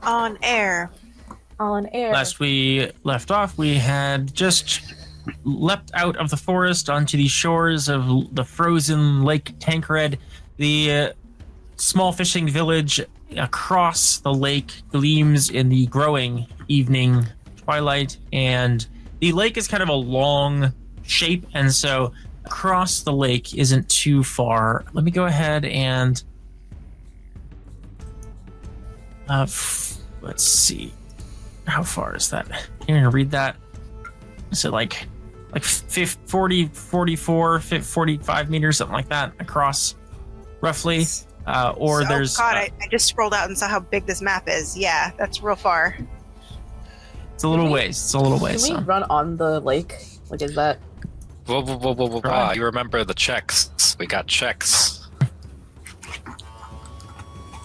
On air. Last we left off, we had just leapt out of the forest onto the shores of the frozen Lake Tankred. The small fishing village across the lake gleams in the growing evening twilight, and the lake is kind of a long shape, and so across the lake isn't too far. Let me go ahead and let's see. How far is that? Can you read that? Is it like 40, 44, 45 meters, something like that across, roughly? Or so, there's... God, I just scrolled out and saw how big this map is. Yeah, that's real far. It's a little ways. It's a little ways. Can we run on the lake? Like, is that... Whoa. You remember the checks. We got checks.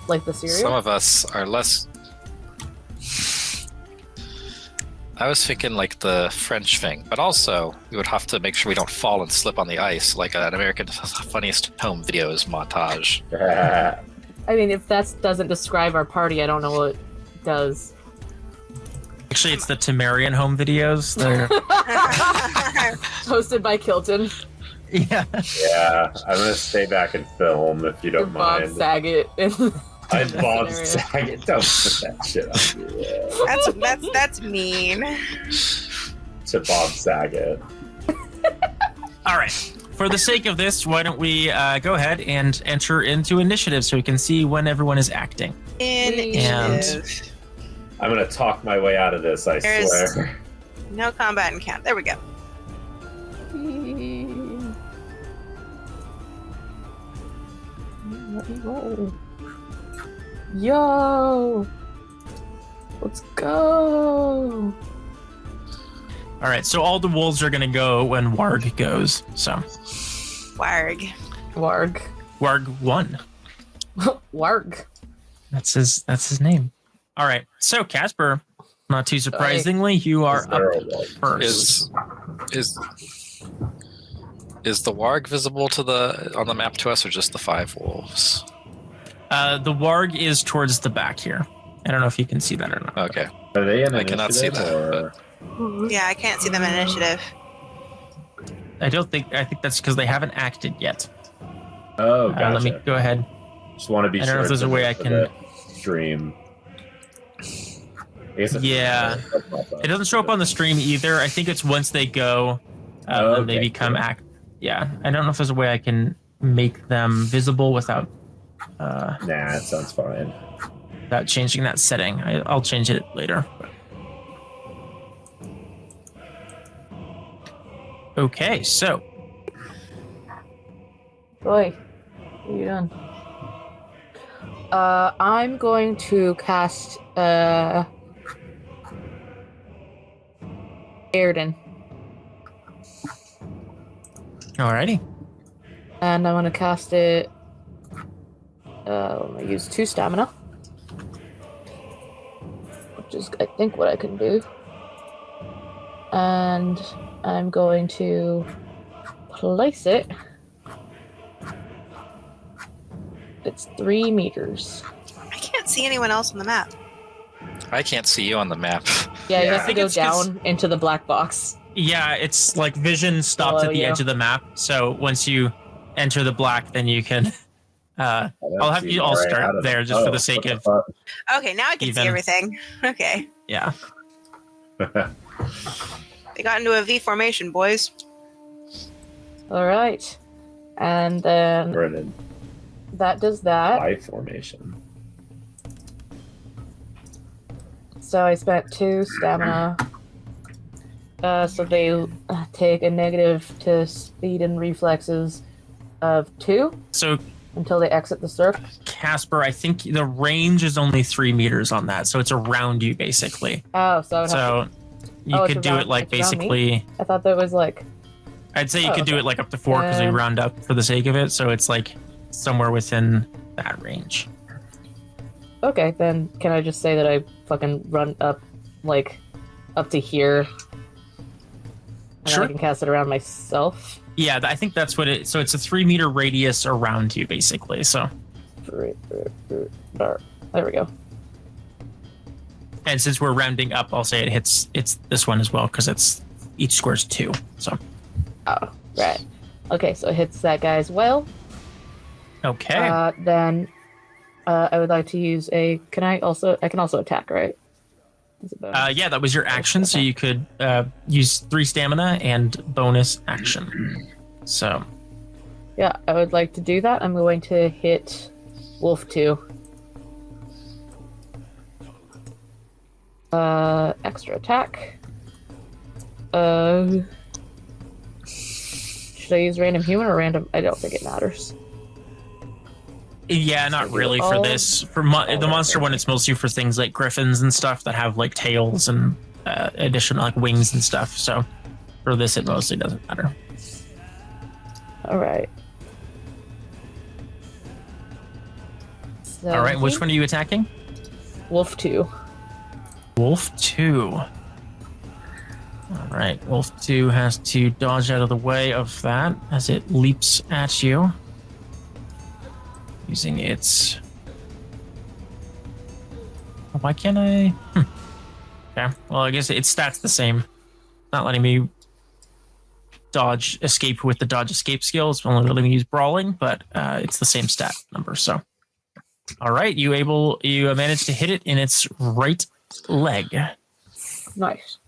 Like the cereal? Some of us are less... I was thinking like the French thing, but also we would have to make sure we don't fall and slip on the ice like an American Funniest Home Videos montage. I mean, if that doesn't describe our party, I don't know what does. Actually, it's the Temerian Home Videos. They're... Hosted by Kilton. Yeah. Yeah, I'm gonna stay back and film if you don't Bob mind. Saget. I'm Bob Saget. Don't put that shit on me. That's mean. To Bob Saget. All right. For the sake of this, why don't we go ahead and enter into initiative so we can see when everyone is acting. Initiative. I'm gonna talk my way out of this, I swear. No combat encounter. There we go. Let me roll. Yo! Let's go! All right. So all the wolves are going to go when Warg goes. So Warg. Warg 1. Warg. That's his name. All right. So Kaspar, not too surprisingly, you are up first. Is the warg visible on the map to us, or just the 5 wolves? The warg is towards the back here. I don't know if you can see that or not. Okay. Are they in I cannot see that. Yeah, I can't see them in initiative. I think that's because they haven't acted yet. Oh, gotcha. Let me go ahead. Just want to be I sure. don't know if there's a way I can stream. Yeah. It doesn't show up on the stream either. I think it's once they go, then they become Yeah, I don't know if there's a way I can make them visible without. Nah, it sounds fine. Without changing that setting. I'll change it later. Okay, so. Boy, what are you doing? I'm going to cast Airden. Alrighty. And I'm going to cast it. I'm going to use 2 stamina. Which is, I think, what I can do. And I'm going to place it. It's 3 meters. I can't see anyone else on the map. I can't see you on the map. Yeah, you have to go it's down into the black box. Yeah, it's like vision stops at the edge of the map. So once you enter the black, then you can. I'll have you all start there just for the sake of. Okay, now I can see everything. Okay. Yeah. They got into a V formation, boys. All right, and then Brennan. That does that. Y formation. So I spent 2 stamina. So they take a negative to speed and reflexes of 2. So until they exit the circle. Kaspar, I think the range is only 3 meters on that, so it's around you basically. Oh, so you could do it like basically. I thought that was like. I'd say you could do it like up to 4 because we round up for the sake of it, so it's like somewhere within that range. Okay, then can I just say that I fucking run up, like, up to here? And Sure. I can cast it around myself? Yeah, I think that's what it... So it's a 3 meter radius around you, basically, so... There we go. And since we're rounding up, I'll say it's this one as well because it's each square's 2. So. Oh, right. Okay, so it hits that guy as well. Okay. Then I would like to use I can also attack, right? Yeah, that was your action, so you could use 3 stamina and bonus action. So. Yeah, I would like to do that. I'm going to hit Wolf 2. Extra attack. Should I use random human or random? I don't think it matters. Yeah, not really for this. For the monster one, it's mostly for things like griffins and stuff that have like tails and additional like wings and stuff. So for this, it mostly doesn't matter. All right. All right, which one are you attacking? Wolf 2. Wolf 2. All right, Wolf 2 has to dodge out of the way of that as it leaps at you. Using its... Why can't I... Okay, well, I guess its stats the same. Not letting me dodge escape with the dodge escape skill. It's only letting me use brawling, but it's the same stat number, so... All right, you managed to hit it in its right leg. Nice.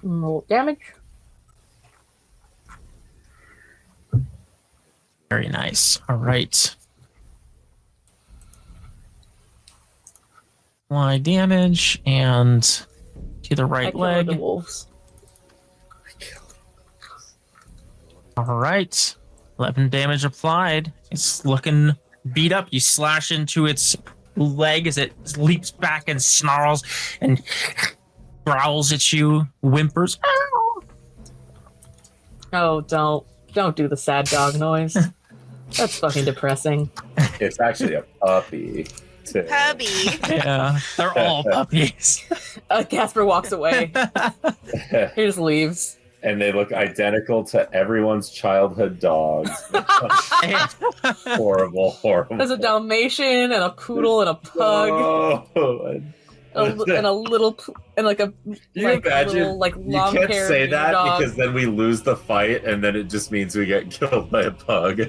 Roll damage. Very nice. All right. Apply damage and to the right leg. The wolves. All right. 11 damage applied. It's looking beat up. You slash into its leg as it leaps back and snarls and growls at you, whimpers. Oh, don't do the sad dog noise. That's fucking depressing. It's actually a puppy. Too. Puppy. Yeah, they're all puppies. Kaspar walks away. He just leaves. And they look identical to everyone's childhood dogs. Horrible. There's a Dalmatian and a poodle and a pug. Oh, and a little and like a you like imagine little like you long can't hair say that dog. because then we lose the fight and then it just means we get killed by a pug.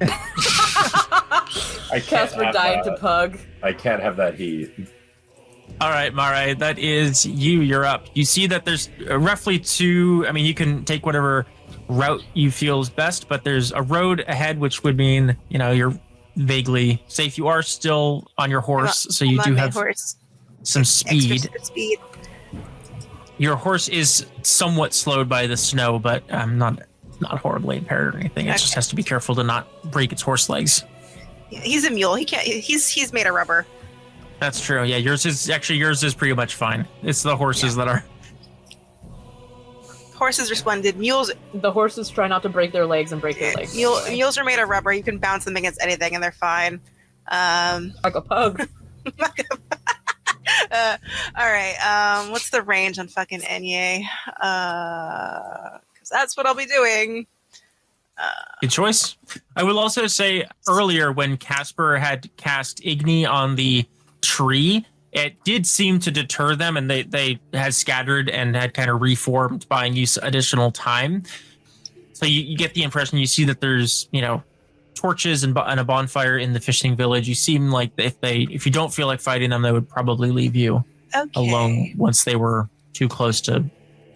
I can't Kaspar have died that. to pug. I can't have that heat. All right, Mareigh, that is you. You're up. You see that there's roughly 2. I mean, you can take whatever route you feel is best, but there's a road ahead, which would mean, you're vaguely safe. You are still on your horse, so you do have some speed. Speed. Your horse is somewhat slowed by the snow, but not horribly impaired or anything. It just has to be careful to not break its horse legs. Yeah, he's a mule. He can't. He's made of rubber. That's true. Yeah, yours is pretty much fine. It's the horses that are. Horses are splendid. Mules. The horses try not to break their legs and break their legs. Mules are made of rubber. You can bounce them against anything, and they're fine. Like a pug. All right. What's the range on fucking Enye? Because that's what I'll be doing. Good choice. I will also say earlier when Kaspar had cast Igni on the tree, it did seem to deter them, and they had scattered and had kind of reformed, buying you additional time. So you get the impression, you see that there's torches and a bonfire in the fishing village. You seem like if you don't feel like fighting them, they would probably leave you alone once they were too close to.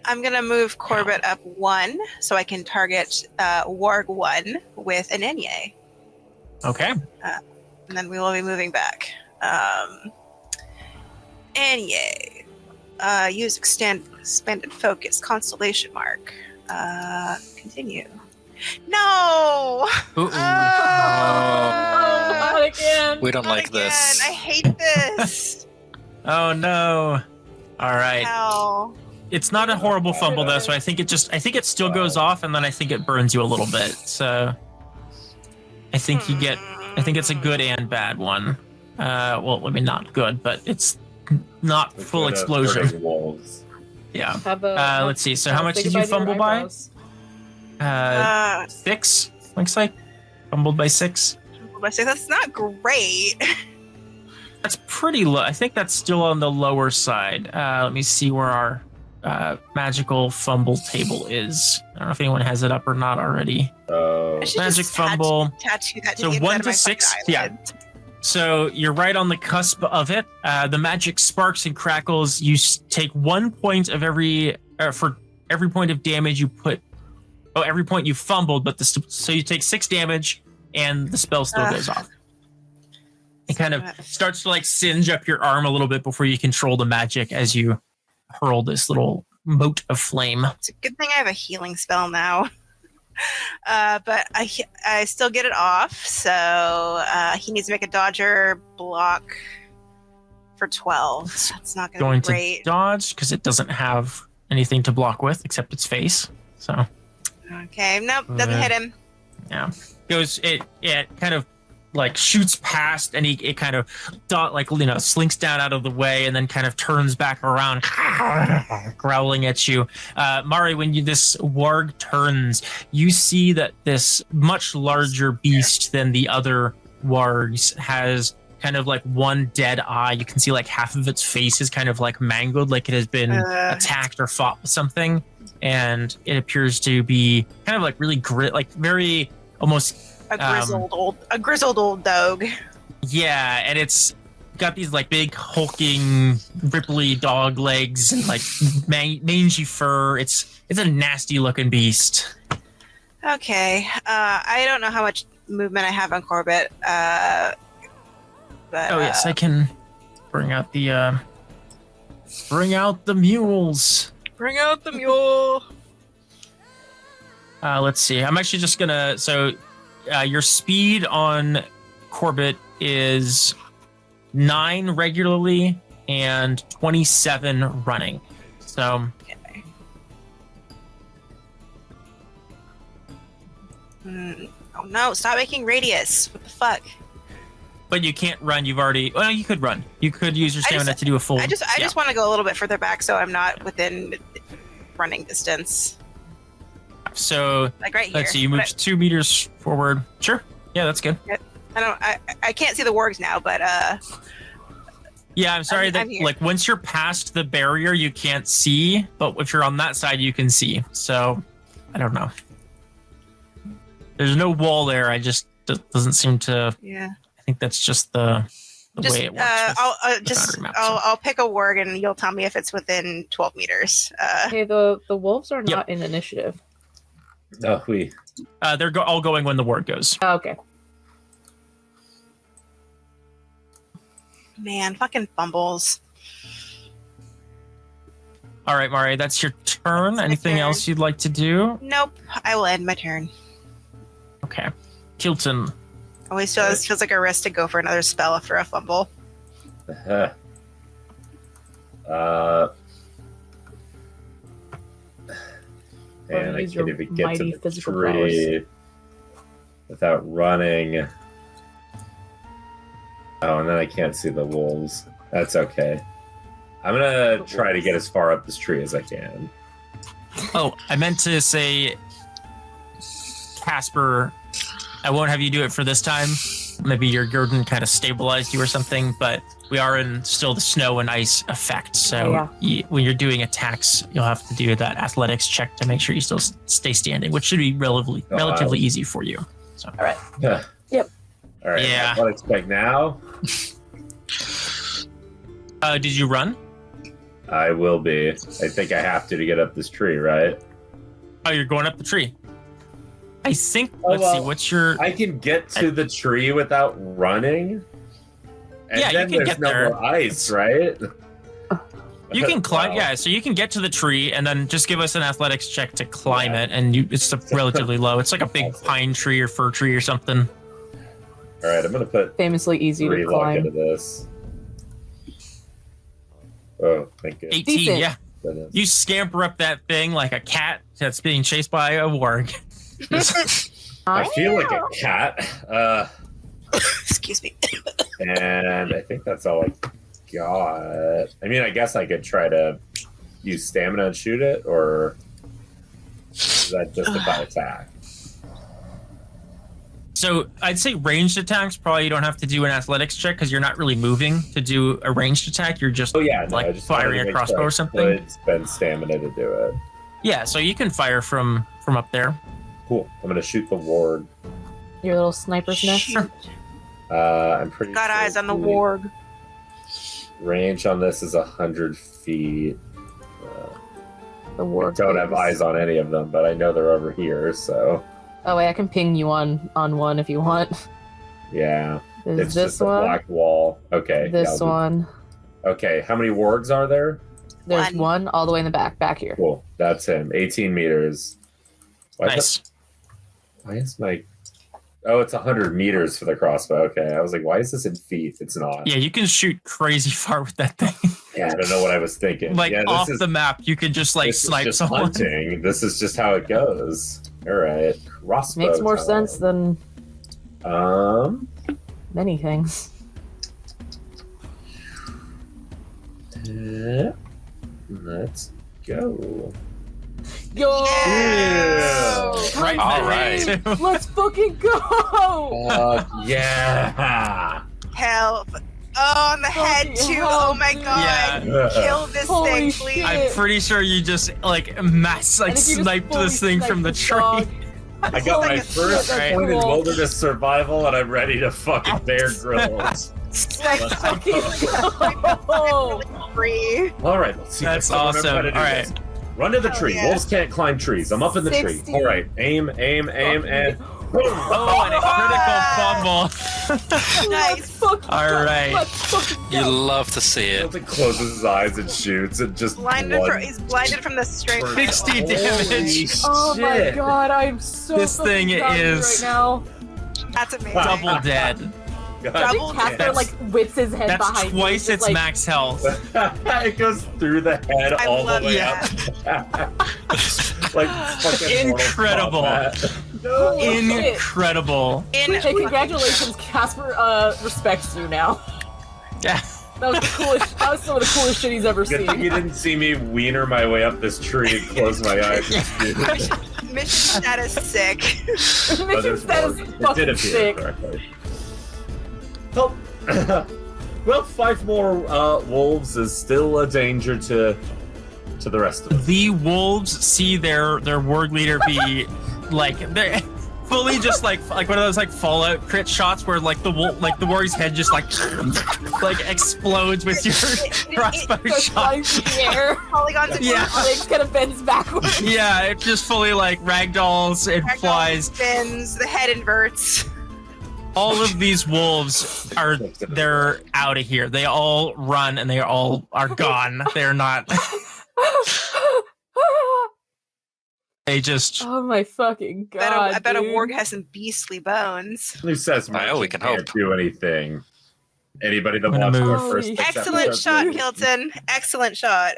I'm gonna move Corbett up 1 so I can target Warg 1 with an Enye. Okay. And then we will be moving back. Enye. Use expanded focus. Constellation mark. Continue. No! Ooh. Not again. We don't Not like again. this. I hate this. Oh no! All right. Ow. It's not a horrible fumble though, so I think it still goes off, and then I think it burns you a little bit. So I think I think it's a good and bad one. Well, I mean, not good, but it's not full explosion. Wolves. Yeah. Have let's see. So how much say did you goodbye to your fumble by? eyebrows. 6. Looks like fumbled by 6. That's not great. That's pretty low. I think that's still on the lower side. Let me see where our magical fumble table is. I don't know if anyone has it up or not already. I should Magic just fumble. tattoo that to So the inside 1 of to my 6. fucking Yeah. eyelid. So you're right on the cusp of it. The magic sparks and crackles. You take 1 point of for every point of damage you put. Oh, every point you fumbled, but so you take 6 damage, and the spell still goes off. It kind of starts to like singe up your arm a little bit before you control the magic as you hurl this little mote of flame. It's a good thing I have a healing spell now. But I still get it off, so he needs to make a dodger block for 12. That's not going to be great. To dodge because it doesn't have anything to block with except its face. So okay, nope, doesn't hit him. Yeah, it kind of like shoots past, and it kind of slinks down out of the way, and then kind of turns back around, growling at you. Mareigh, when this warg turns, you see that this much larger beast than the other wargs has kind of like one dead eye. You can see like half of its face is kind of like mangled, like it has been attacked or fought with something, and it appears to be kind of like really very almost a grizzled old dog. Yeah, and it's got these like big hulking ripply dog legs and like mangy fur. It's a nasty looking beast. Okay, I don't know how much movement I have on Corbett. But yes, I can bring out the mules. Bring out the mule. Let's see. I'm actually just gonna your speed on Corbett is 9 regularly and 27 running. So okay. Oh no, stop making radius. What the fuck? But you can't run. You could run. You could use your stamina to do a full. I just want to go a little bit further back so I'm not within running distance. So like right here. Let's see. You move 2 meters forward. Sure. Yeah, that's good. I can't see the wargs now, but yeah, I'm sorry that like once you're past the barrier, you can't see. But if you're on that side, you can see. So I don't know. There's no wall there. I just doesn't seem to. Yeah. I think that's just the way it works. I'll pick a warg and you'll tell me if it's within 12 meters. Hey, the wolves are not in initiative. No, they're all going when the word goes. Oh, okay. Man, fucking fumbles. All right, Mareigh, that's your turn. Anything else you'd like to do? Nope. I will end my turn. Okay. Kilton. Always feels like a risk to go for another spell after a fumble. And I can't even get to the tree without running. Oh, and then I can't see the wolves. That's okay. I'm gonna try to get as far up this tree as I can. Oh, I meant to say, Kaspar, I won't have you do it for this time. Maybe your Gurdon kind of stabilized you or something, but we are in still the snow and ice effect. So when you're doing attacks, you'll have to do that athletics check to make sure you still stay standing, which should be relatively easy for you. So. All right. Yep. All right. Yeah. Athletics check now. Did you run? I will be. I think I have to get up this tree, right? Oh, you're going up the tree. I think. Let's see. What's your? I can get to the tree without running. And yeah, then you can there's get no there. more ice, right? You can climb. Wow. Yeah, so you can get to the tree, and then just give us an athletics check to climb it, and it's relatively low. It's like a big pine tree or fir tree or something. All right, I'm gonna put famously easy 3 to luck climb into this. Oh, thank you. 18. Decent. Yeah. You scamper up that thing like a cat that's being chased by a warg. I feel like a cat. Excuse me. And I think that's all I got. I mean, I guess I could try to use stamina and shoot it, or is that just by attack? So I'd say ranged attacks, probably you don't have to do an athletics check because you're not really moving to do a ranged attack. You're just Oh yeah, no, I like just wanted to firing a make crossbow sure or I something. could spend stamina to do it. Yeah, so you can fire from up there. Cool. I'm gonna shoot the ward. Your little sniper's nest. Shoot. I'm pretty. Got sure eyes on the the warg. Range on this is 100 feet. The I warg. don't have eyes on any of them, but I know they're over here. So Oh wait, I can ping you on one if you want. yeah, There's it's this just a one. black wall. Okay. yeah, This I'll do- one. Okay, how many wargs are there? There's One. one all the way in the back here. Cool. That's him. 18 meters. Why Nice. why is my... Oh, it's 100 meters for the crossbow. Okay, I was like, why is this in feet? It's not. Yeah, you can shoot crazy far with that thing. Yeah, I don't know what I was thinking. Like yeah, off the map, you can just like this is snipe just someone. hunting. This is just how it goes. All right, crossbow. Makes more time. sense than many things. Let's go. Yo! Yeah. Right. All there. right. Let's fucking go! Yeah. Help. Oh, on the head Fucking too. hell, Oh my dude. god. Yeah. Kill this Holy thing, shit. please. I'm pretty sure you just like And if you just sniped fully this thing snipe from the this tree. dog, I got my Like a first shit, point in that's cool. wilderness survival, and I'm ready to fucking bear grylls. let's fucking go! Free. All right, let's see. if I That's still remember awesome. how to do All this. right. Run to the Oh, tree. yeah. Wolves can't climb trees. I'm up in the tree. 60. All right, aim, and Oh, and a critical fumble. Nice. Let's fucking All go. right. Let's fucking You go. love to see it. Hilton closes his eyes and shoots, and just He's blinded from the straight. 60 Holy damage. Oh my shit. god, I'm so This fucking thing done is- right now. That's amazing. Double dead. God. I Double think Kaspar damage. like whips his head That's behind me, twice just, its like, max health. It goes through the head I all the love way that. up. Like fucking Mortal Incredible. Kombat. No. Holy shit. Incredible. In Hey, congratulations, Kaspar respects you now. Yeah. That was the coolest. That was some of the coolest shit he's ever Good thing you seen. didn't see me wiener my way up this tree and close my eyes. And shoot. mission status sick. Oh, Mission there's status more. It did fucking appear sick. correctly. Well, well, 5 more wolves is still a danger to the rest of us. The wolves see their warg leader be like they're fully just like one of those like Fallout crit shots where like the warg's head just like explodes with your crossbow Just shot. flies in the air. Polygons and Yeah. Legs kind of bends backwards. Yeah, it just fully like ragdolls and Ragdoll flies. spins, the head inverts. All of these wolves they're out of here. They all run and they all are gone. They're not. They just. Oh my fucking god! I bet a dude. warg has some beastly bones. Who says much? Oh, we You can can't hope. do anything. Anybody that I'm gonna watched our move. first 6 Excellent episodes shot, knows- Hilton. Excellent shot.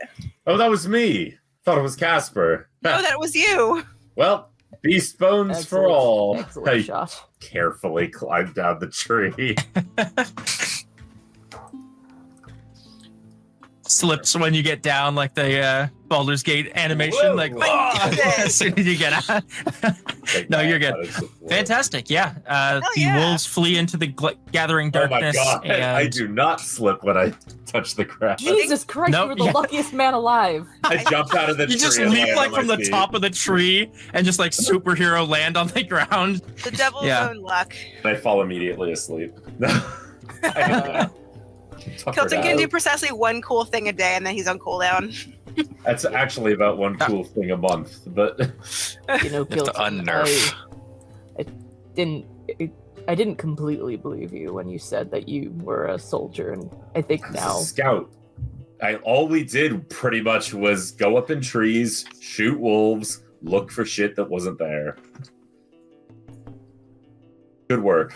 Oh, that was me. Thought it was Kaspar. No, that was you. Well, beast bones for Excellent- all. Excellent I shot. carefully climbed down the tree. Slips when you get down, like the Baldur's Gate animation. Whoa. Like, My "Oh," goodness. as soon as you get out. Like No, that, you're good. but it's just- Fantastic, yeah. The yeah. wolves flee into the gathering Oh my darkness. god! and I do not slip when I touch the ground. Jesus Christ, Nope, you were the yeah. luckiest man alive. I jumped out of the You tree. just and leap landed like on my from the feet. top of the tree and just like superhero land on the ground. The devil's Yeah. own luck. I fall immediately asleep. I hate that. Tuckered Hilton can out. do precisely one cool thing a day, and then he's on cooldown. That's actually about one cool thing a month, but You know, have to Gilton, unnerf. I didn't completely believe you when you said that you were a soldier, and I think as now a scout. All we did pretty much was go up in trees, shoot wolves, look for shit that wasn't there. Good work.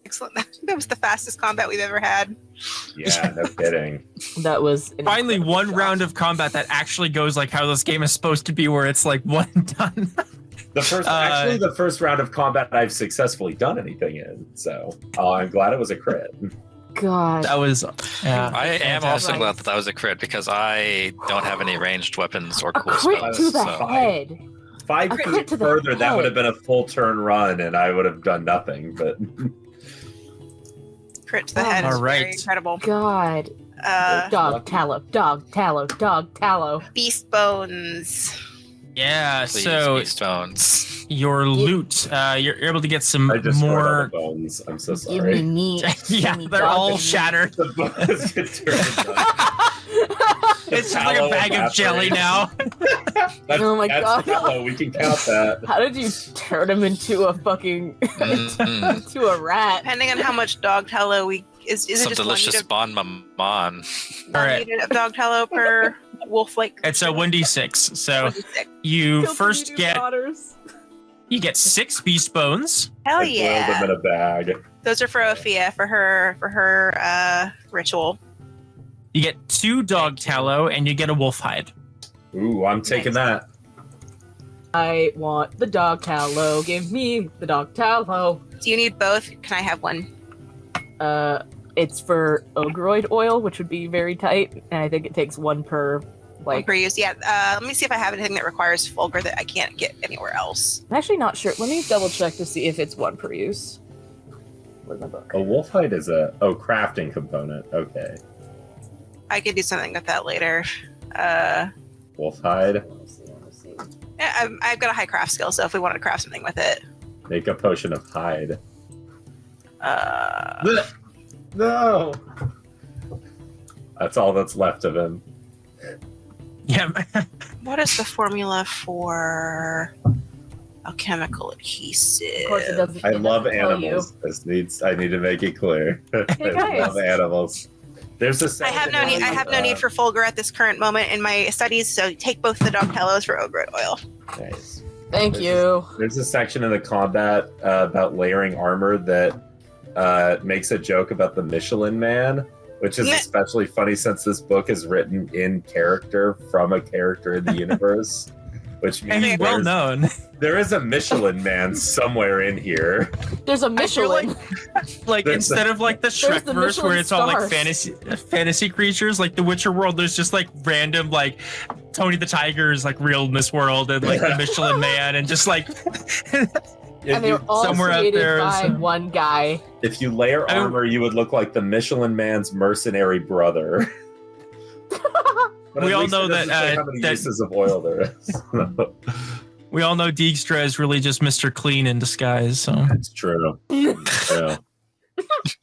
Excellent. That was the fastest combat we've ever had. Yeah, no kidding. that was an Finally, incredible one shot. round of combat that actually goes like how this game is supposed to be, where it's like one and done. The first round of combat I've successfully done anything in. So I'm glad it was a crit. God. That was. Yeah. I am also Fantastic. glad that was a crit because I don't have any ranged weapons or A cool crit spells. to the so- head. 5 A crit feet to the further, that head. would have been a full turn run, and I would have done nothing. But Crit to the head is All right. very incredible. God. Dog tallow. Dog tallow. Dog tallow. Beast bones. Yeah, Please, so be stones. your loot, you're able to get some I just heard all more. the bones. I'm so Give me sorry. meat. Yeah, Give me they're dog all meat. shattered. The bones get turned. It's just like a bag of jelly now. That's, Oh my that's God. Tallow. We can count that. How did you turn him into a fucking into a rat? Depending on how much dog tallow we is it Some just delicious bon maman. All right. 1 unit of dog tallow per wolf like It's a 1d6. So 26. you Killed first the get daughters. 6 beast bones. Hell I boiled yeah. them in a bag. Those are for Opheia for her ritual. You get 2 dog tallow, and you get a wolf hide. Ooh, I'm taking that. I want the dog tallow. Give me the dog tallow. Do you need both? Can I have one? It's for ogroid oil, which would be very tight, and I think it takes one per. One per use. Yeah. Let me see if I have anything that requires fulgur that I can't get anywhere else. I'm actually not sure. Let me double check to see if it's one per use. Where's my book? A wolf hide is a crafting component. Okay, I could do something with that later. wolf hide. Let's see. Yeah, I've got a high craft skill, so if we wanted to craft something with it, Make a potion of hide. uh, No. That's all that's left of him. Yeah. what is the formula for alchemical adhesive? Of course, it doesn't. I it love doesn't tell animals. I need to make it clear. I guys. love animals. There's a. I have no need for fulgur at this current moment in my studies, so take both the dog tallows for ogroid oil. Nice. You. Thank you. There's a section in the combat about layering armor that makes a joke about the Michelin Man, which is Meh. especially funny since this book is written in character from a character in the universe. Which And means he's well known. there is a Michelin Man somewhere in here. There's a I feel Michelin. Like There's instead of like the Shrek the verse where Michelin it's all like stars. fantasy creatures, like the Witcher world, there's just like random like Tony the Tiger is like real in this world, and like the Michelin Man, and just like And they were all somewhere out created there is, by one guy. If you layer I don't- armor, you would look like the Michelin Man's mercenary brother. But We at all least know it doesn't that, say how many that- uses of oil there is. we all know Dijkstra is really just Mr. Clean in disguise. So It's true. Yeah.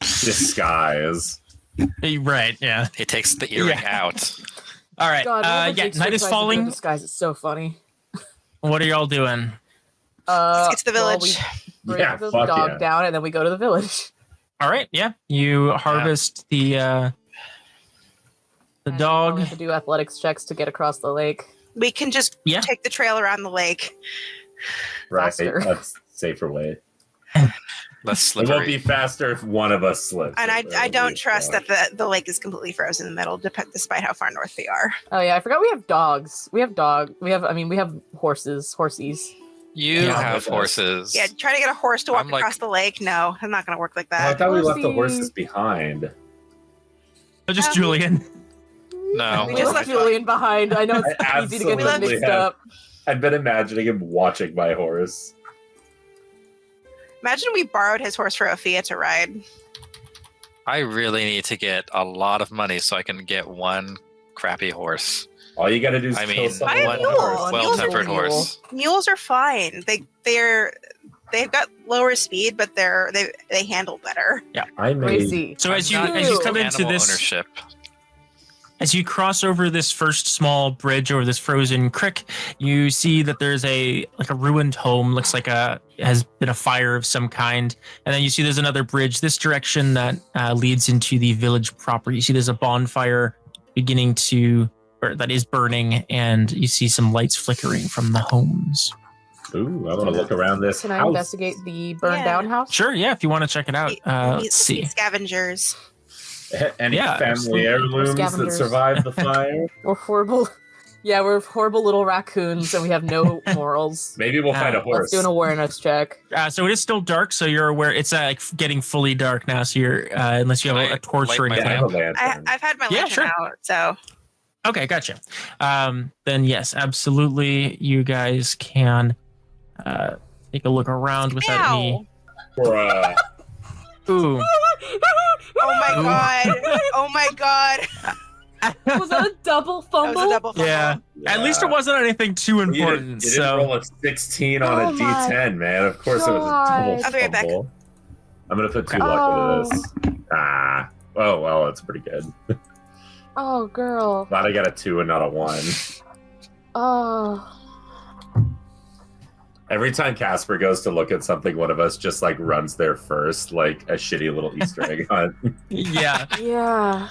Disguise. right, yeah. He takes the earring out. All right, God, whenever yeah. Jake Night is tries to do a falling. Disguise, it's so funny. What are y'all doing? Let's get to the well, village. we break Yeah, the fuck dog yeah. down, and then we go to the village. All right, yeah. You harvest the And we dog. have to do athletics checks to get across the lake. We can just Yeah. take the trail around the lake. Right. Faster. That's safer way. Less It won't slippery. be faster if one of us slips. And It I will don't be trust fine. that the lake is completely frozen in the middle, despite how far north we are. Oh yeah, I forgot we have dogs. We have horses, horsies. You Yeah. have horses. Yeah, try to get a horse to walk I'm like- across the lake. No, it's not going to work like Oh, I that. thought we left the Horsey. horses behind. Oh, just Um, Julian. No. We We just left left- Julian behind. I know it's I easy to get them absolutely mixed have. up. I've been imagining him watching my horse. Imagine we borrowed his horse for Opheia to ride. I really need to get a lot of money so I can get one crappy horse. All you gotta do is I kill mean, someone Buy a with a mule. horse. well-tempered Mule. horse. Mules are fine. They've got lower speed, but they handle better. I made Crazy. So as you I'm not come into animal this, ownership. as you cross over this first small bridge over this frozen creek, you see that there's a ruined home. Looks like has been a fire of some kind, and then you see there's another bridge this direction that leads into the village proper. You see there's a bonfire that is burning, and you see some lights flickering from the homes. Ooh, I want to look around this Can I house. investigate the burned Yeah. down house? Sure, yeah, if you want to check it out. Let's see. Scavengers. Any Yeah, family absolutely. heirlooms that Scavengers. survived the fire? We're horrible. Yeah, we're horrible little raccoons, and we have no morals. Maybe we'll find a Let's horse. Let's do an awareness check. So it is still dark, so you're aware it's getting fully dark now. So you're unless you have a torch Light or my Yeah, I anything. have a lantern. I've had my Yeah, lantern sure. out, so Okay, gotcha. Then yes, absolutely, you guys can take a look around without Ow. any. Bruh. Ooh. Oh my Ooh. god. Oh my god. Was that a double That fumble? was a double fumble. Yeah. At least it wasn't anything too important. You didn't roll a 16 on Oh a my D10, man. Of course it was a God. double I'll be right back. fumble. I'm gonna put 2 luck into this. Ah. Oh, well, that's pretty good. Oh, girl. Glad I got a 2 and not a 1. Oh. Every time Kaspar goes to look at something, one of us just like runs there first, like a shitty little Easter egg hunt. Yeah. Yeah.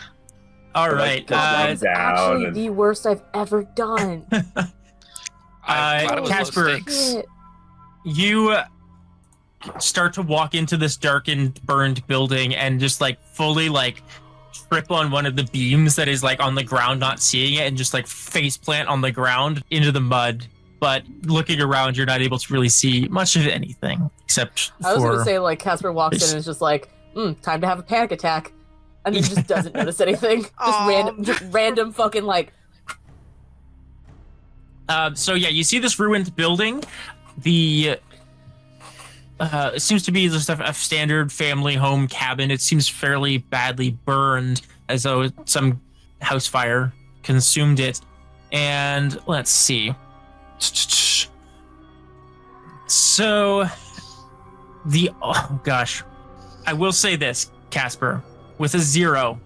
All Like, right. That is actually and- the worst I've ever done. I thought it was low Casper. stakes. Shit. You start to walk into this darkened, burned building and just like fully like trip on one of the beams that is like on the ground, not seeing it, and just like face plant on the ground into the mud. But looking around, you're not able to really see much of anything except I was for. gonna say, like, Kaspar walks in and is just like, time to have a panic attack. And then just doesn't notice anything. Aw. Just random fucking, like, So yeah, you see this ruined building. The it seems to be just a standard family home cabin. It seems fairly badly burned, as though some house fire consumed it. And let's see. So oh gosh, I will say this, Kaspar, with a 0.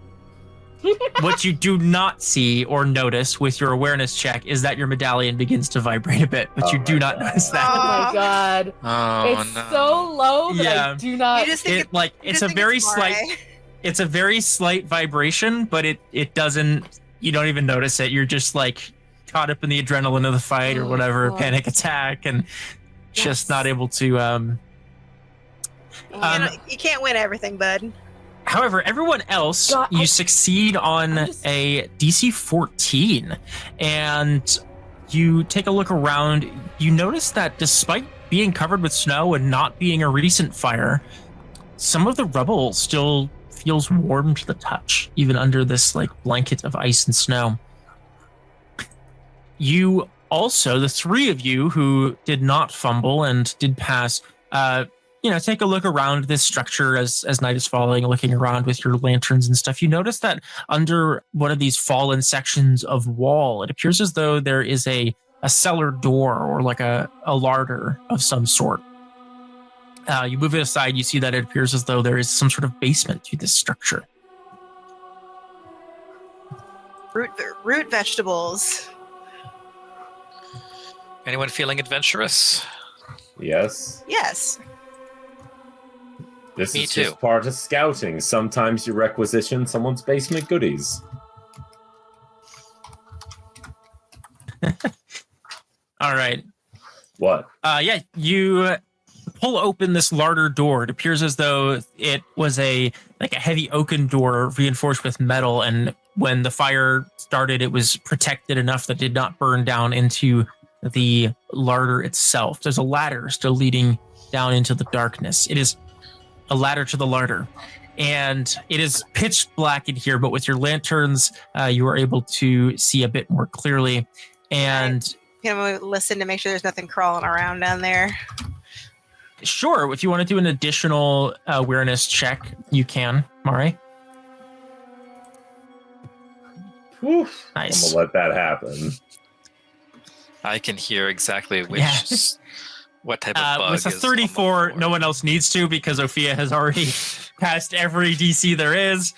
What you do not see or notice with your awareness check is that your medallion begins to vibrate a bit, but you do not notice that. oh my god. Oh, It's no. so low that Yeah. I do not... You just think It like you it's just a think very it's slight Mareigh. it's a very slight vibration, but it doesn't, you don't even notice it. You're just like caught up in the adrenaline of the fight or Oh, whatever, fuck. panic attack, and Yes. just not able to You can't win everything, bud. However, everyone else, God, you I- succeed on I just- a DC 14, and you take a look around. You notice that despite being covered with snow and not being a recent fire, some of the rubble still feels warm to the touch, even under this like blanket of ice and snow. You also, the 3 of you who did not fumble and did pass, take a look around this structure as night is falling, looking around with your lanterns and stuff. You notice that under one of these fallen sections of wall, it appears as though there is a cellar door or like a larder of some sort. You move it aside, you see that it appears as though there is some sort of basement to this structure. Root vegetables. Anyone feeling adventurous? Yes. Yes. This Me is too. just part of scouting. Sometimes you requisition someone's basement goodies. All right. What? You pull open this larder door. It appears as though it was a heavy oaken door reinforced with metal, and when the fire started, it was protected enough that it did not burn down into the larder itself. There's a ladder still leading down into the darkness. It is a ladder to the larder, and it is pitch black in here, but with your lanterns, you are able to see a bit more clearly. And Can we listen to make sure there's nothing crawling around down there? sure, if you want to do an additional awareness check, you can, Mareigh. Oof. Nice. I'm gonna let that happen. I can hear exactly which, Yeah. what type of bug With a is on the 34, floor. no one else needs to because Opheia has already passed every DC there is.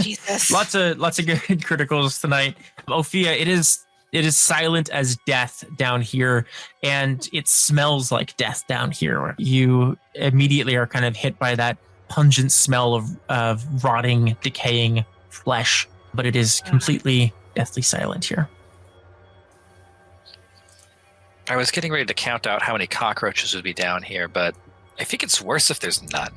Jesus. Lots of good criticals tonight. Opheia, it is silent as death down here, and it smells like death down here. You immediately are kind of hit by that pungent smell of rotting, decaying flesh, but it is completely deathly silent here. I was getting ready to count out how many cockroaches would be down here, but I think it's worse if there's none.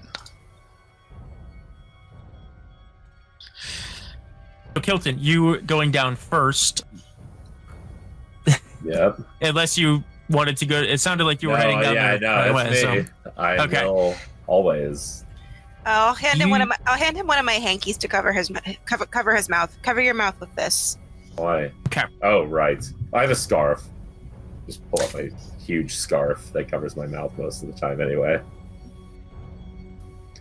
So Kilton, you going down first, Yep. unless you wanted to go. It sounded like you were heading down yeah, there. no, right it's away, me. so- I Okay. know always. I'll hand him You- one of my hankies to cover his mouth. Cover your mouth with this. Why? Okay. Oh, right. I have a scarf. Just pull up a huge scarf that covers my mouth most of the time anyway.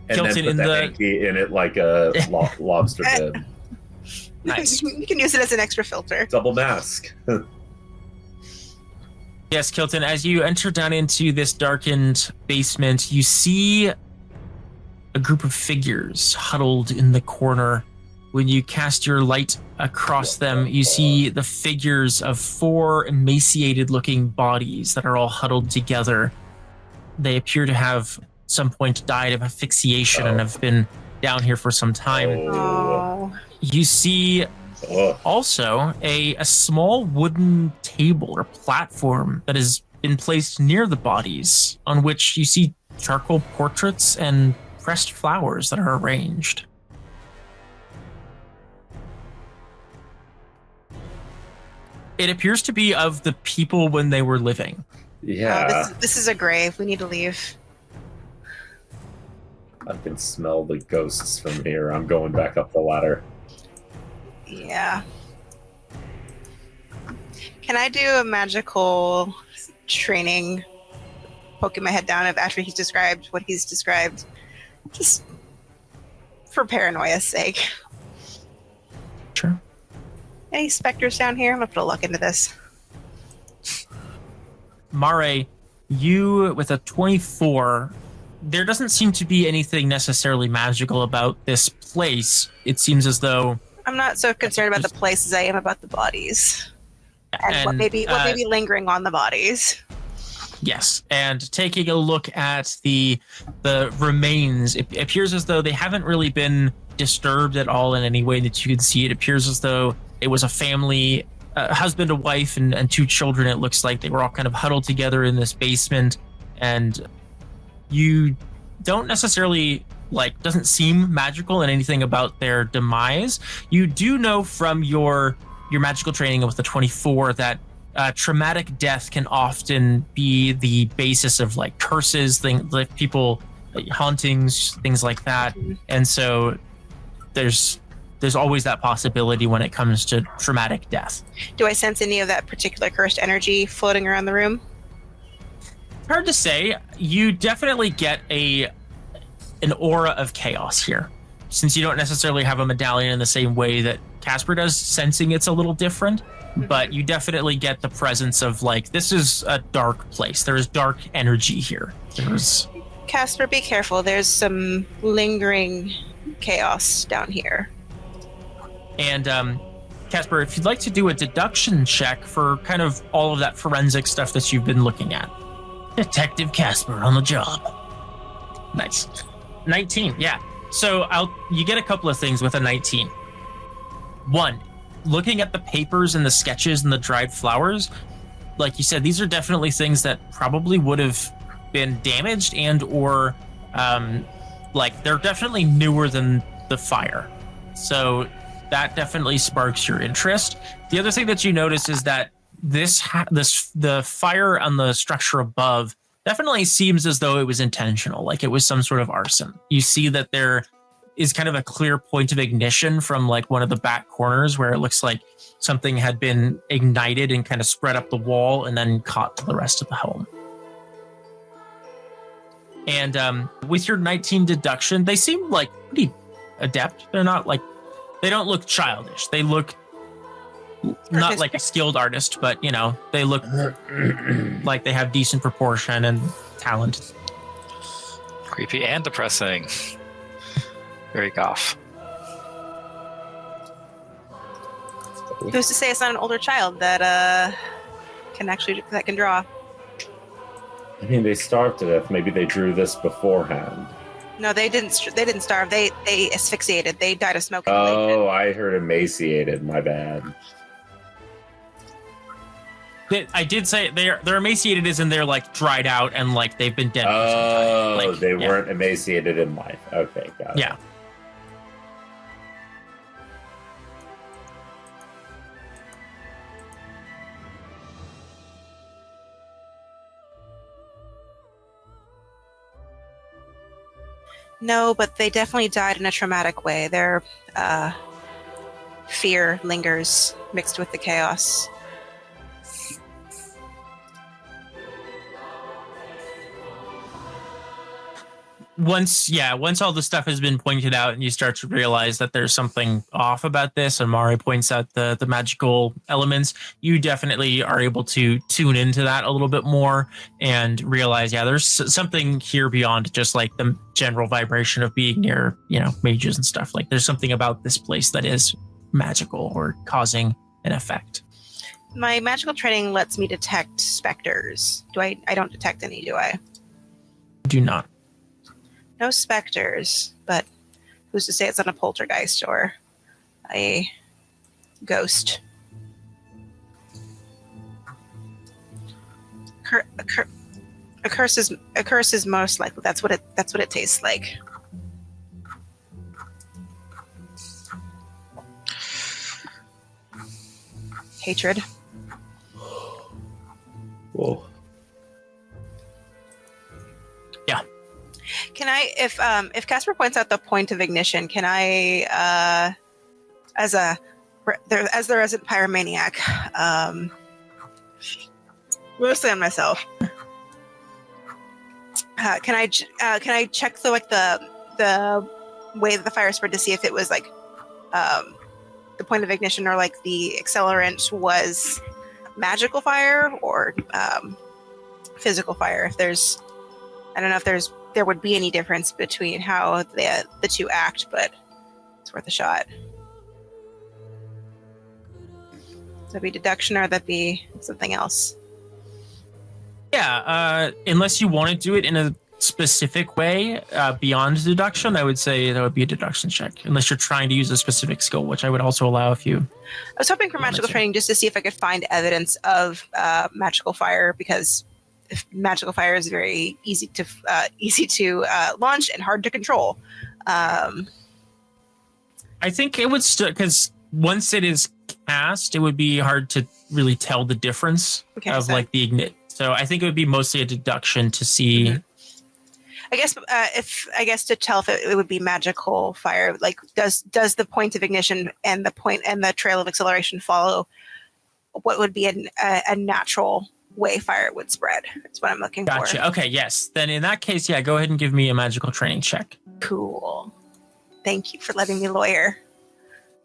And Kilton, then put in the the- hanky in it like a lobster bib. Nice. You can use it as an extra filter. Double mask. Yes, Kilton, as you enter down into this darkened basement, you see a group of figures huddled in the corner. When you cast your light across them, you see the figures of 4 emaciated-looking bodies that are all huddled together. They appear to have at some point died of asphyxiation and have been down here for some time. Oh. You see also a small wooden table or platform that has been placed near the bodies, on which you see charcoal portraits and pressed flowers that are arranged. It appears to be of the people when they were living. Yeah. This is a grave. We need to leave. I can smell the ghosts from here. I'm going back up the ladder. Yeah. Can I do a magical training, poking my head down after he's described what he's described? Just for paranoia's sake. Sure. Any specters down here? I'm gonna put a luck into this. Mareigh, you with a 24, there doesn't seem to be anything necessarily magical about this place. It seems as though I'm not so concerned about the place as I am about the bodies. And what may be lingering on the bodies. Yes, and taking a look at the remains, it appears as though they haven't really been disturbed at all in any way that you can see. It appears as though it was a family, a husband, a wife, and 2 children. It looks like they were all kind of huddled together in this basement, and you don't necessarily, doesn't seem magical in anything about their demise. You do know from your magical training with the 24 that traumatic death can often be the basis of curses, things like people, hauntings, things like that. And so there's always that possibility when it comes to traumatic death. Do I sense any of that particular cursed energy floating around the room? Hard to say. You definitely get an aura of chaos here. Since you don't necessarily have a medallion in the same way that Kaspar does, sensing it's a little different, but you definitely get the presence of this is a dark place. There is dark energy here. Kaspar, be careful. There's some lingering chaos down here. And Kaspar, if you'd like to do a deduction check for kind of all of that forensic stuff that you've been looking at. Detective Kaspar on the job. Nice. 19, yeah. So you get a couple of things with a 19. 1, looking at the papers and the sketches and the dried flowers, like you said, these are definitely things that probably would have been damaged and or they're definitely newer than the fire. So that definitely sparks your interest. The other thing that you notice is that the fire on the structure above definitely seems as though it was intentional, like it was some sort of arson. You see that there is kind of a clear point of ignition from one of the back corners where it looks like something had been ignited and kind of spread up the wall and then caught to the rest of the home. And with your 19 deduction, they seem pretty adept. They're not they don't look childish. They look not like a skilled artist, but they look like they have decent proportion and talent. Creepy and depressing. Very goth. Who's to say it's not an older child that can draw? I mean, they starved to death. Maybe they drew this beforehand. No, they didn't starve. They asphyxiated. They died of smoke. Oh, I heard emaciated. My bad. I did say they're emaciated as in they're dried out and they've been dead for some time. They weren't emaciated in life. Okay, got it. Yeah. No, but they definitely died in a traumatic way. Their fear lingers mixed with the chaos. Once all the stuff has been pointed out and you start to realize that there's something off about this, and Mareigh points out the magical elements, you definitely are able to tune into that a little bit more and realize, there's something here beyond just like the general vibration of being near, mages and stuff. Like there's something about this place that is magical or causing an effect. My magical training lets me detect specters. I don't detect any, do I? Do not. No specters, but who's to say it's not a poltergeist or a ghost? A curse is most likely. That's what it tastes like. Hatred. Whoa. Yeah. Can I, if Kaspar points out the point of ignition, can I, as the resident pyromaniac, mostly on myself, can I check the way that the fire spread to see if it was like the point of ignition or like the accelerant was magical fire or physical fire? If there's, I don't know if there would be any difference between how the two act, but it's worth a shot. Would that be deduction or would that be something else? Yeah, unless you want to do it in a specific way beyond deduction, I would say that would be a deduction check. Unless you're trying to use a specific skill, which I would also allow if you... I was hoping for magical training just to see if I could find evidence of magical fire, because magical fire is very easy to launch and hard to control. I think it would still, because once it is cast, it would be hard to really tell the difference of like the ignite. So I think it would be mostly a deduction to see. Mm-hmm. I guess to tell if it would be magical fire, like does the point of ignition and the trail of acceleration follow what would be a natural way fire would spread? That's what I'm looking for. Gotcha. Okay, yes. Then in that case, go ahead and give me a magical training check. Cool. Thank you for letting me lawyer.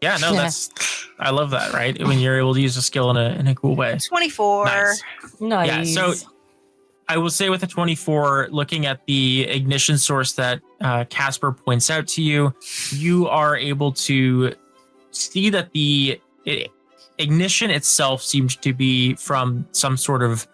Yeah, no, I love that, right? When you're able to use a skill in a cool way. 24. Nice. Yeah, so I will say with a 24, looking at the ignition source that Kaspar points out to you, you are able to see that the ignition itself seems to be from some sort of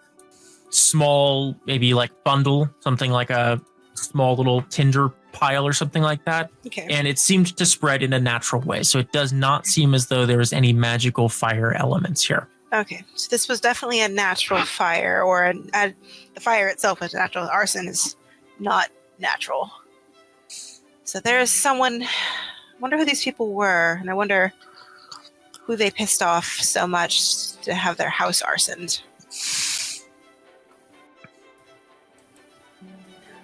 small, maybe like bundle, something like a small little tinder pile or something like that. Okay. And it seems to spread in a natural way. So it does not seem as though there is any magical fire elements here. Okay. So this was definitely a natural fire, or the fire itself is natural. Arson is not natural. So there is someone, I wonder who these people were, and I wonder who they pissed off so much to have their house arsoned.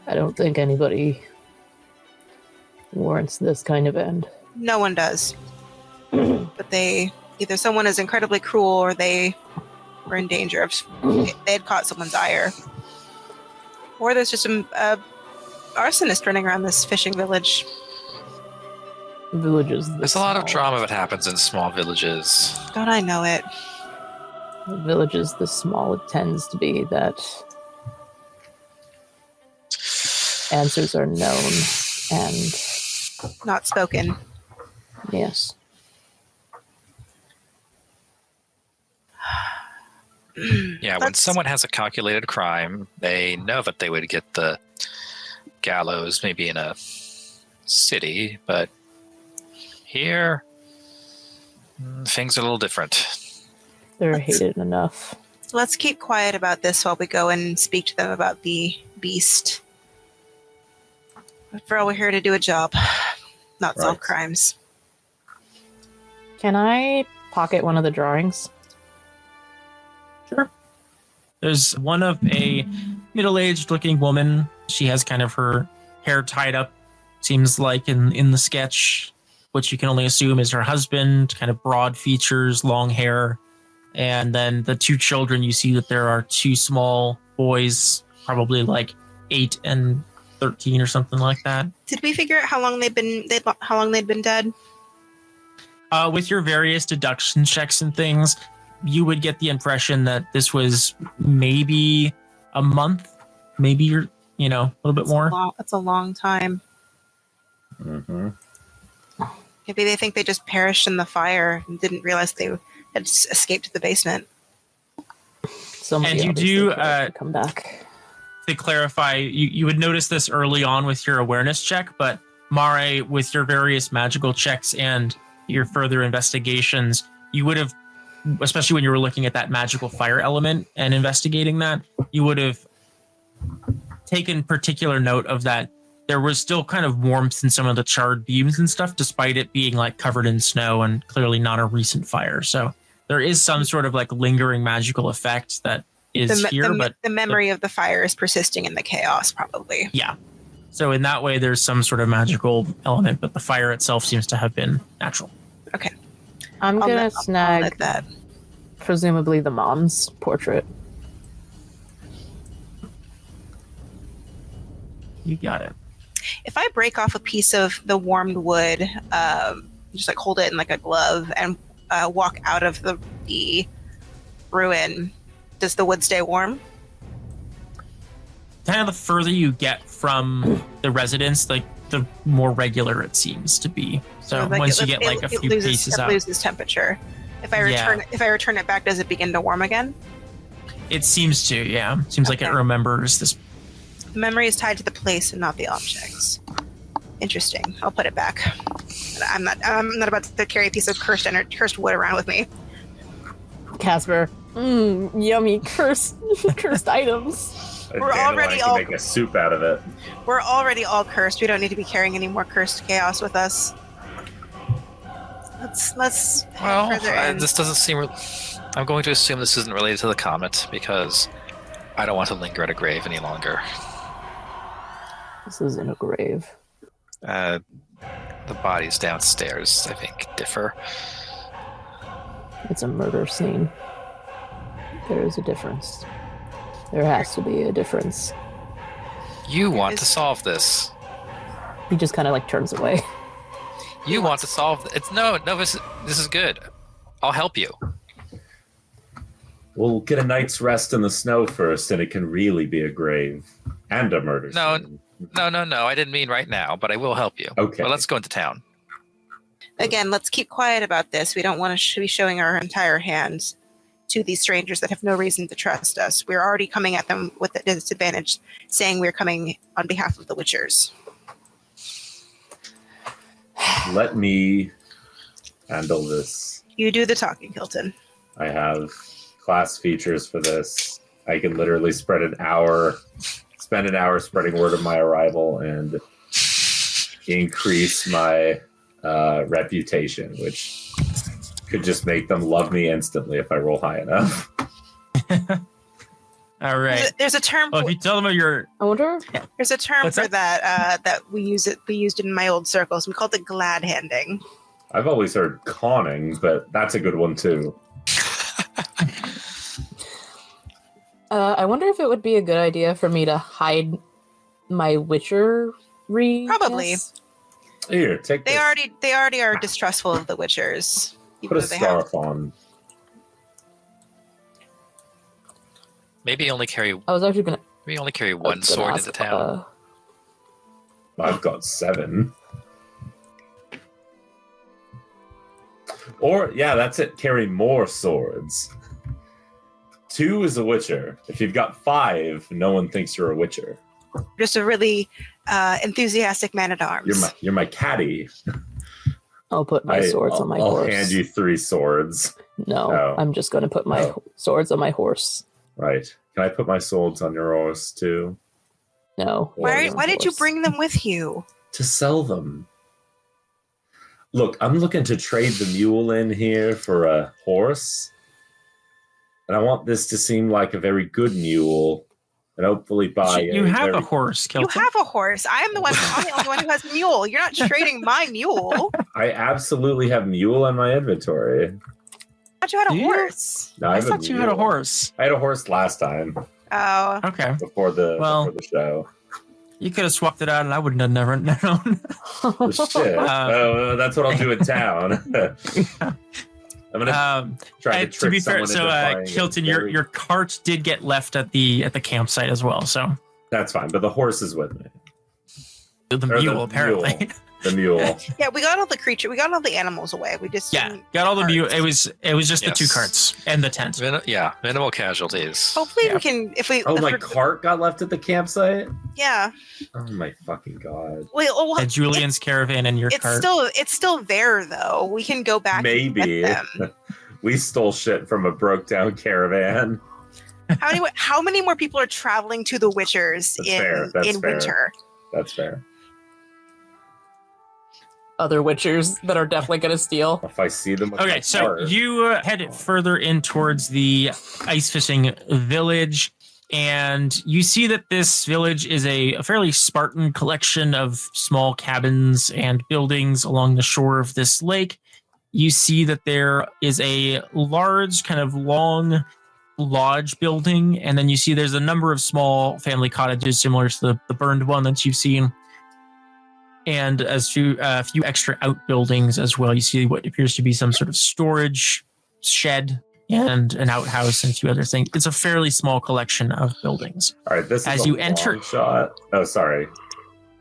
I don't think anybody warrants this kind of end. No one does. But either someone is incredibly cruel or they were in danger of, they had caught someone's ire. Or there's just a arsonist running around this fishing village. There's a lot of drama that happens in small villages. Don't I know it? Villages this small, it tends to be that answers are known and not spoken. Yes. Yeah, when someone has a calculated crime, they know that they would get the gallows maybe in a city, but here, things are a little different. They're hated enough. Let's keep quiet about this while we go and speak to them about the beast. For all, we're here to do a job, not solve crimes. Can I pocket one of the drawings? Sure. There's one of a middle-aged looking woman. She has kind of her hair tied up, seems like in the sketch. which you can only assume is her husband, kind of broad features, long hair. And then the 2 children, you see that there are 2 small boys, probably like 8 and 13 or something like that. Did we figure out how long they'd been dead? With your various deduction checks and things, you would get the impression that this was maybe a month, maybe a little bit more. That's a long time. Mm-hmm. Maybe they think they just perished in the fire and didn't realize they had escaped to the basement. Somebody And you do come back. To clarify, you would notice this early on with your awareness check, but Mareigh, with your various magical checks and your further investigations, you would have, especially when you were looking at that magical fire element and investigating that, you would have taken particular note of that. There was still kind of warmth in some of the charred beams and stuff, despite it being like covered in snow and clearly not a recent fire. So there is some sort of like lingering magical effect that is but the memory of the fire is persisting in the chaos, probably. Yeah. So in that way, there's some sort of magical element, but the fire itself seems to have been natural. Okay. I'm going to snag that. Presumably the mom's portrait. You got it. If I break off a piece of the warmed wood, just like hold it in like a glove and walk out of the ruin, does the wood stay warm? Kind of the further you get from the residence, like the more regular it seems to be. So like once you get like a few paces out, it loses temperature. If I return it back, does it begin to warm again? It seems to, yeah. Seems like it remembers this. Memory is tied to the place and not the objects. Interesting. I'll put it back. I'm not about to carry a piece of cursed wood around with me. Kaspar, yummy cursed items. We're already all make a soup out of it. We're already all cursed. We don't need to be carrying any more cursed chaos with us. Let's this doesn't seem. I'm going to assume this isn't related to the comet because I don't want to linger at a grave any longer. This isn't a grave. The bodies downstairs, I think, differ. It's a murder scene. There is a difference. There has to be a difference. You want to solve this. He just kind of like turns away. You want to solve it. No, this is good. I'll help you. We'll get a night's rest in the snow first, and it can really be a grave and a murder scene. No. I didn't mean right now, but I will help you. Okay. But let's go into town. Again, let's keep quiet about this. We don't want to be showing our entire hands to these strangers that have no reason to trust us. We're already coming at them with a disadvantage, saying we're coming on behalf of the Witchers. Let me handle this. You do the talking, Hilton. I have class features for this. I can literally spend an hour spreading word of my arrival and increase my reputation, which could just make them love me instantly if I roll high enough. All right. There's a term. Well, if you tell them your, I wonder. There's a term for that we used in my old circles. We called it glad handing. I've always heard conning, but that's a good one too. I wonder if it would be a good idea for me to hide my witchery. Probably. Here, take this. They already are distrustful of the Witchers. Put a scarf on. Maybe only carry. I was actually gonna. Maybe only carry one sword into town. I've got 7. Or that's it. Carry more swords. 2 is a witcher. If you've got 5, no one thinks you're a witcher. Just a really enthusiastic man at arms. You're my caddy. I'll put my swords on my horse. I'll hand you 3 swords. No, I'm just going to put my swords on my horse. Right. Can I put my swords on your horse too? No. Why did you bring them with you? To sell them. Look, I'm looking to trade the mule in here for a horse. And I want this to seem like a very good mule and hopefully buy You a have very- a horse, You Kilton. have a horse. I'm the only one who has mule. You're not trading my mule. I absolutely have mule in my inventory. I thought you had a Do you? horse. No, I have a thought you had a mule. horse. I had a horse last time Oh. Okay. before the show. You could have swapped it out and I wouldn't have never known. Shit. That's what I'll do in town. I'm gonna try to trick to be fair, someone into buying Kilton, a your very- your cart did get left at the campsite as well. So That's fine, but the horse is with me. the Or mule apparently. mule. The mule. Yeah, we got all the we got all the animals away. We just Yeah, didn't- got all the mule. carts. It was just the 2 Yes. carts and the tent. Minimal casualties. Hopefully Yeah. we can if we Oh, if my we're- cart got left at the campsite? Yeah. Oh my fucking god. Wait, well, And Julian's caravan and your cart. it's still there though. We can go back Maybe. and get them. We stole shit from a broke down caravan. How many more people are traveling to the Witchers That's fair, in that's fair. winter? That's fair. Other witchers that are definitely going to steal. If I see them with my Okay, so cart- you head further in towards the ice fishing village, and you see that this village is a fairly Spartan collection of small cabins and buildings along the shore of this lake. You see that there is a large, kind of long lodge building, and then you see there's a number of small family cottages similar to the burned one that you've seen. And a few extra outbuildings as well. You see what appears to be some sort of storage shed and an outhouse and a few other things. It's a fairly small collection of buildings. All right, this is as a you long enter- shot. Oh, sorry.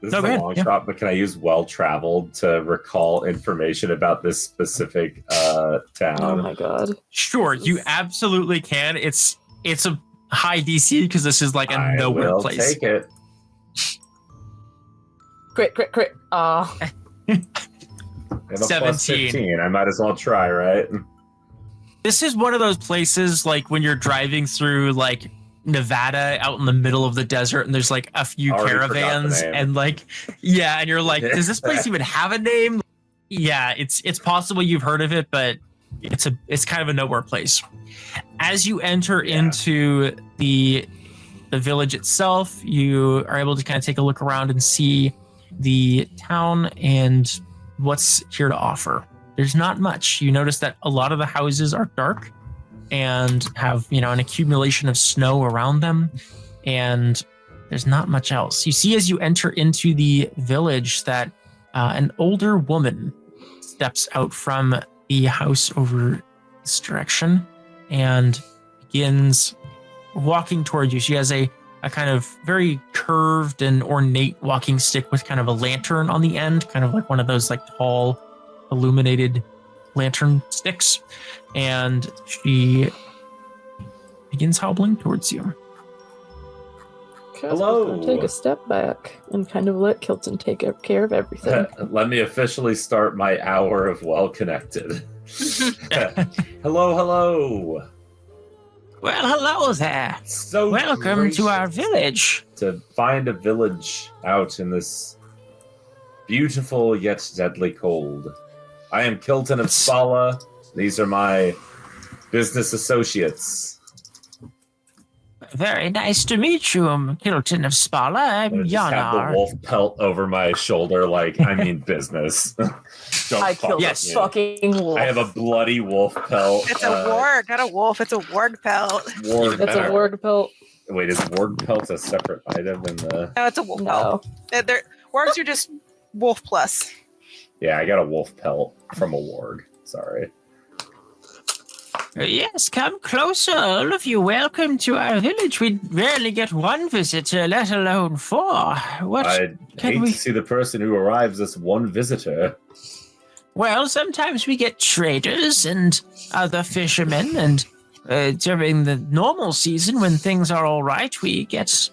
This No, is go a ahead, long yeah. shot, but can I use well-traveled to recall information about this specific town? Oh my god. Sure, you absolutely can. It's a high DC because this is like a I nowhere will place. take it. Crit. I have a plus 17. 15. I might as well try, right? This is one of those places like when you're driving through like Nevada out in the middle of the desert and there's like a few Already forgot the caravans name. and like and you're like, does this place even have a name? Yeah, it's possible you've heard of it, but it's kind of a nowhere place. As you enter into the village itself, you are able to kind of take a look around and see the town and what's here to offer. There's not much. You notice that a lot of the houses are dark and have, an accumulation of snow around them, and there's not much else. You see as you enter into the village that an older woman steps out from the house over this direction and begins walking toward you. She has a kind of very curved and ornate walking stick with kind of a lantern on the end, kind of like one of those like tall illuminated lantern sticks. And she begins hobbling towards you. Hello. Take a step back and kind of let Kilton take care of everything. Let me officially start my hour of well-connected. Hello. Well, hello there. So Welcome to our gracious village. to find a village out in this beautiful yet deadly cold. I am Kilton of Spala. These are my business associates. Very nice to meet you, Kilton of Spala. I I'm just have the Yanar. wolf pelt over my shoulder, like I mean business. Don't I fuck killed with a me. fucking wolf. I have a bloody wolf pelt. It's a warg, not a wolf. It's a warg pelt. Warg That's a pelt. warg pelt. Wait, is warg pelt a separate item in the? No, it's a wolf pelt. No. Wargs are just wolf plus. Yeah, I got a wolf pelt from a warg. Sorry. Yes, come closer, all of you. Welcome to our village. We rarely get one visitor, let alone 4. What? I'd can hate we- to see the person who arrives as one visitor. Well, sometimes we get traders and other fishermen, and during the normal season, when things are all right, we get,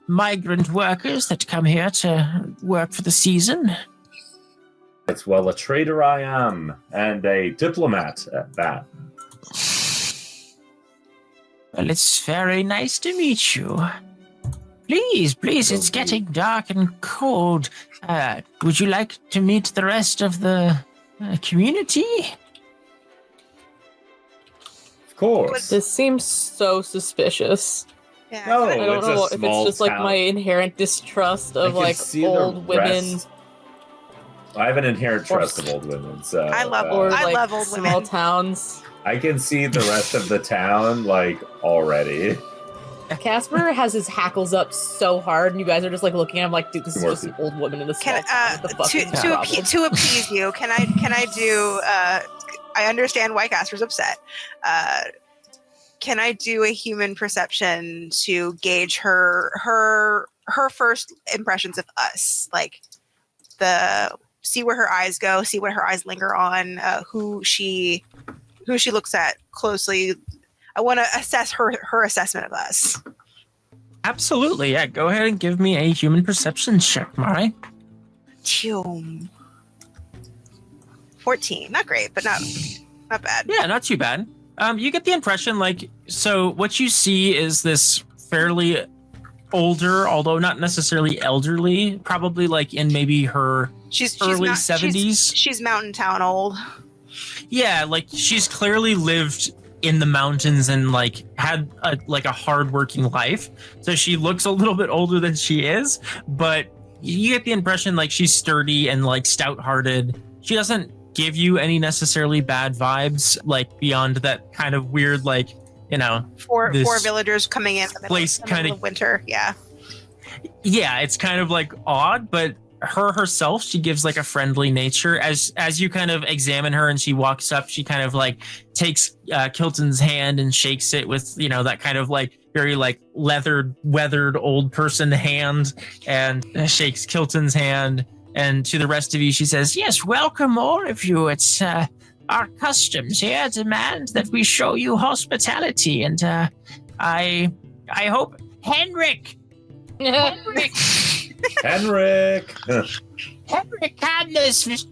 migrant workers that come here to work for the season. It's well, a trader I am, and a diplomat at that. Well, it's very nice to meet you. Please, it's getting dark and cold. Would you like to meet the rest of the community? Of course. This seems so suspicious. Yeah. No, I don't it's know a if it's small just like town. my inherent distrust I of can like see the old women rest. I have an inherent trust of old women, so I love or I like love old small women. towns. I can see the rest of the town like already. Caspar has his hackles up so hard, and you guys are just like looking at him like, dude, this is just an old woman in the small Can town. What the fuck is the problem? to appease you, can I do? I understand why Casper's upset. Can I do a human perception to gauge her first impressions of us, like see where her eyes go, see what her eyes linger on, who she looks at closely. I want to assess her assessment of us. Absolutely, yeah. Go ahead and give me a human perception check, Mareigh. 14. Not great, but not bad. Yeah, not too bad. You get the impression, like, so what you see is this fairly older, although not necessarily elderly, probably like in maybe her early 70s. She's mountain town old. Yeah, like she's clearly lived in the mountains and like had a hardworking life. So she looks a little bit older than she is, but you get the impression like she's sturdy and like stout-hearted. She doesn't give you any necessarily bad vibes, like beyond that kind of weird, like, you know, four villagers coming in the middle of winter. Yeah, it's kind of like odd, but herself, she gives like a friendly nature. As you kind of examine her and she walks up, she kind of like takes Kilton's hand and shakes it with, you know, that kind of like very like weathered old person hand, and shakes Kilton's hand. And to the rest of you, she says, "Yes, welcome all of you. It's our customs here demand that we show you hospitality, and I hope Henrik and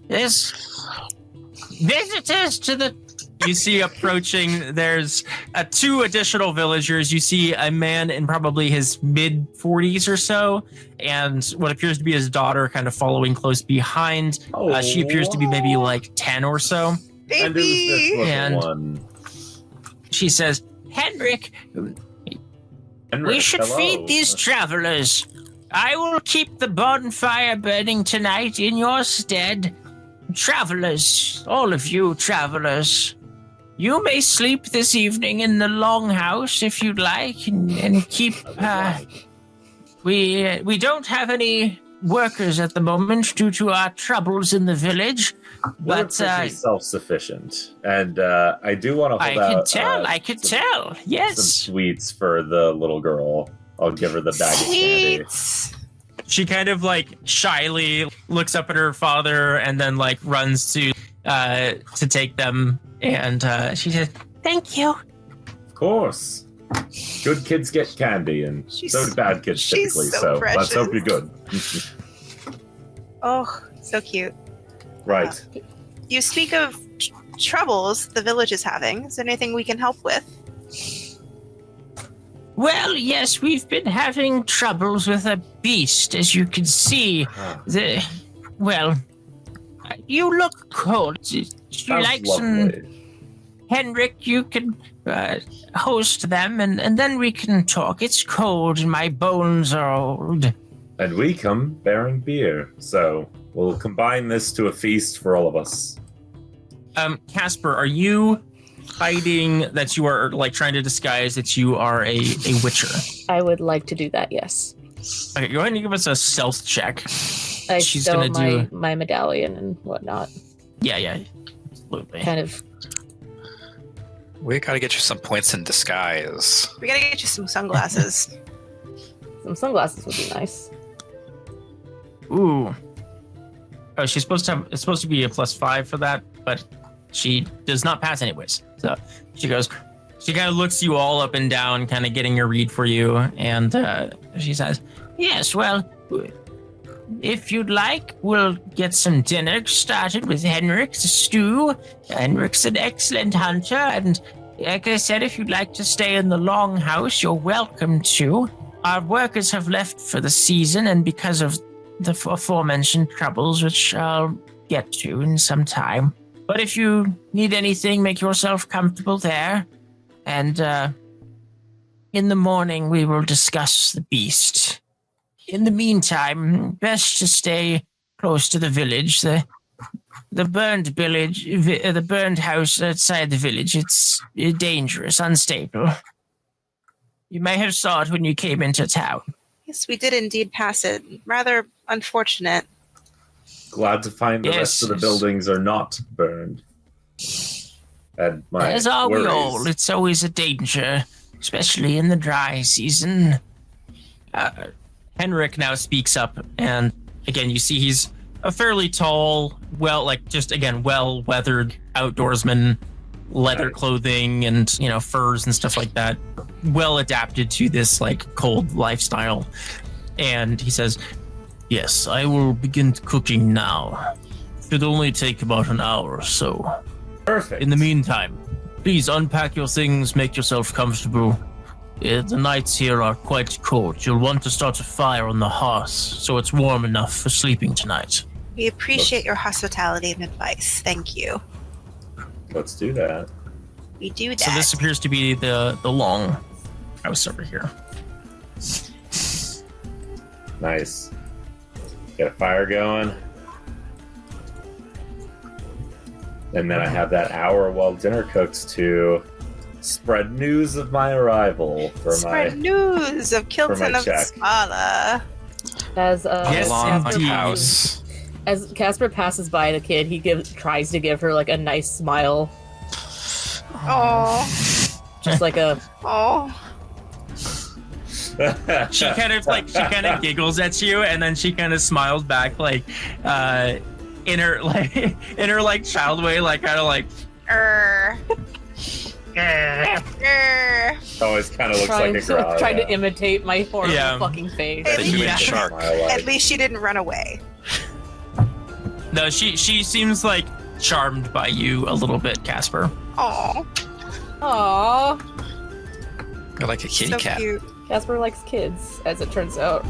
there's visitors to the." You see approaching, there's two additional villagers. You see a man in probably his mid-40s or so, and what appears to be his daughter kind of following close behind. She appears to be maybe like 10 or so. Baby! And she says, Henrik, we should feed these travelers. I will keep the bonfire burning tonight in your stead. Travelers, all of you travelers, you may sleep this evening in the longhouse if you'd like, and keep. We don't have any workers at the moment due to our troubles in the village, but pretty self-sufficient, and I do want to hold out. I could tell. Yes, some sweets for the little girl. I'll give her the bag of candy. She kind of like shyly looks up at her father and then like runs to take them, and she says, "Thank you." Of course, good kids get candy, and so do bad kids typically. So let's hope you're good. Oh, so cute. Right. You speak of troubles the village is having. Is there anything we can help with? Well, yes, we've been having troubles with a beast, as you can see. You look cold. You like some... Henrik, you can host them, and then we can talk. It's cold, and my bones are old. And we come bearing beer, so we'll combine this to a feast for all of us. Kaspar, are you hiding that you are like trying to disguise that you are a witcher? I would like to do that, yes. Okay, go ahead and give us a stealth check. She's gonna do my medallion and whatnot. Yeah, absolutely. Kind of. We gotta get you some points in disguise. We gotta get you some sunglasses. Some sunglasses would be nice. Ooh. Oh, it's supposed to be a +5 for that, but she does not pass anyways. So she kind of looks you all up and down, kind of getting a read for you, and she says, "Yes, well, if you'd like, we'll get some dinner started with Henrik's stew. Henrik's an excellent hunter, and like I said, if you'd like to stay in the longhouse, you're welcome to. Our workers have left for the season, and because of the aforementioned troubles, which I'll get to in some time. But if you need anything, make yourself comfortable there. And in the morning, we will discuss the beast. In the meantime, best to stay close to the village. The burned village, the burned house outside the village, it's dangerous, unstable. You may have saw it when you came into town. Yes, we did indeed pass it. Rather unfortunate. Glad to find the rest of the buildings are not burned. And my As are we worries. all, it's always a danger, especially in the dry season. Henrik now speaks up, and again, you see he's a fairly tall, well-weathered outdoorsman, leather clothing and, furs and stuff like that, well adapted to this, cold lifestyle. And he says, yes, I will begin cooking now. Should only take about an hour or so. Perfect. In the meantime, please unpack your things, make yourself comfortable. The nights here are quite cold. You'll want to start a fire on the hearth so it's warm enough for sleeping tonight. We appreciate your hospitality and advice. Thank you. Let's do that. We do that. So this appears to be the long house over here. Nice. Get a fire going. And then I have that hour while dinner cooks to spread news of my arrival for Spread news of Kilton of check. Spala. As Yes, Long indeed. house. as Kaspar passes by the kid, he tries to give her a nice smile, Oh, just like a oh. She kind of giggles at you, and then she kind of smiles back, in her child way, Er. Always kind of looks trying like a growl. trying to imitate my horrible Yeah. fucking face. At The least- human shark. At least she didn't run away. No, she seems charmed by you a little bit, Kaspar. Oh, Aww, You're like a kitty so cat. cute. Kaspar likes kids, as it turns out.